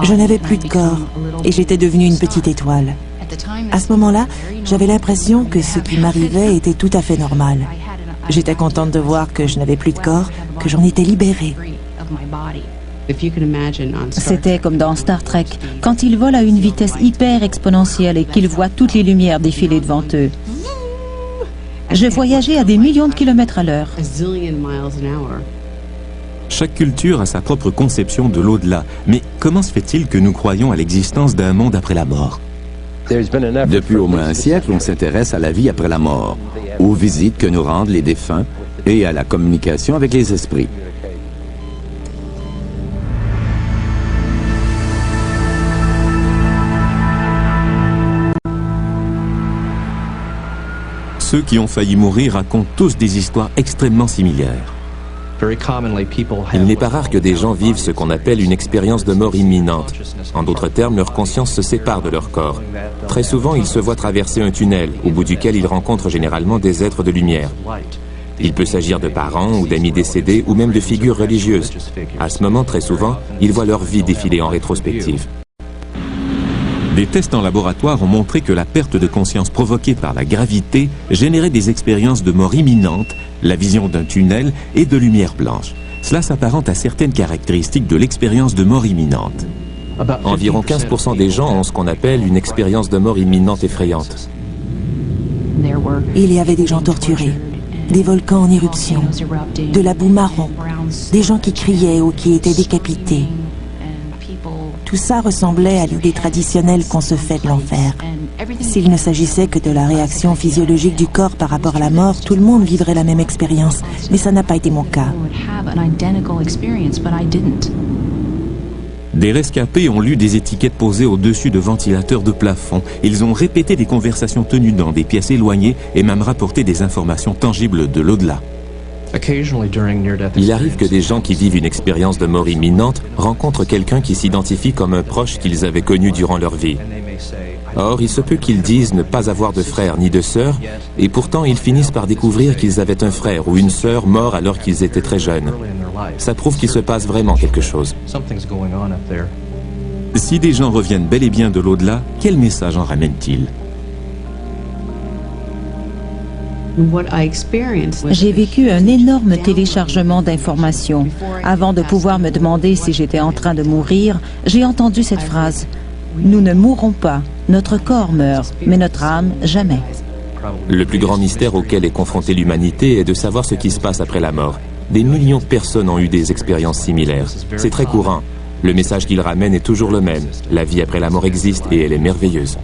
Je n'avais plus de corps et j'étais devenue une petite étoile. À ce moment-là, j'avais l'impression que ce qui m'arrivait était tout à fait normal. J'étais contente de voir que je n'avais plus de corps, que j'en étais libérée. C'était comme dans Star Trek, quand ils volent à une vitesse hyper exponentielle et qu'ils voient toutes les lumières défiler devant eux. Je voyageais à des millions de kilomètres à l'heure. Chaque culture a sa propre conception de l'au-delà. Mais comment se fait-il que nous croyons à l'existence d'un monde après la mort? Depuis au moins un siècle, on s'intéresse à la vie après la mort, aux visites que nous rendent les défunts et à la communication avec les esprits. Ceux qui ont failli mourir racontent tous des histoires extrêmement similaires. Il n'est pas rare que des gens vivent ce qu'on appelle une expérience de mort imminente. En d'autres termes, leur conscience se sépare de leur corps. Très souvent, ils se voient traverser un tunnel, au bout duquel ils rencontrent généralement des êtres de lumière. Il peut s'agir de parents ou d'amis décédés ou même de figures religieuses. À ce moment, très souvent, ils voient leur vie défiler en rétrospective. Des tests en laboratoire ont montré que la perte de conscience provoquée par la gravité générait des expériences de mort imminente, la vision d'un tunnel et de lumière blanche. Cela s'apparente à certaines caractéristiques de l'expérience de mort imminente. Environ 15% des gens ont ce qu'on appelle une expérience de mort imminente effrayante. Il y avait des gens torturés, des volcans en éruption, de la boue marron, des gens qui criaient ou qui étaient décapités. Tout ça ressemblait à l'idée traditionnelle qu'on se fait de l'enfer. S'il ne s'agissait que de la réaction physiologique du corps par rapport à la mort, tout le monde vivrait la même expérience. Mais ça n'a pas été mon cas. Des rescapés ont lu des étiquettes posées au-dessus de ventilateurs de plafond. Ils ont répété des conversations tenues dans des pièces éloignées et même rapporté des informations tangibles de l'au-delà. Il arrive que des gens qui vivent une expérience de mort imminente rencontrent quelqu'un qui s'identifie comme un proche qu'ils avaient connu durant leur vie. Or, il se peut qu'ils disent ne pas avoir de frère ni de sœur, et pourtant ils finissent par découvrir qu'ils avaient un frère ou une sœur mort alors qu'ils étaient très jeunes. Ça prouve qu'il se passe vraiment quelque chose. Si des gens reviennent bel et bien de l'au-delà, quel message en ramènent-ils? J'ai vécu un énorme téléchargement d'informations. Avant de pouvoir me demander si j'étais en train de mourir, j'ai entendu cette phrase. Nous ne mourrons pas, notre corps meurt, mais notre âme, jamais. Le plus grand mystère auquel est confrontée l'humanité est de savoir ce qui se passe après la mort. Des millions de personnes ont eu des expériences similaires. C'est très courant. Le message qu'ils ramènent est toujours le même. La vie après la mort existe et elle est merveilleuse.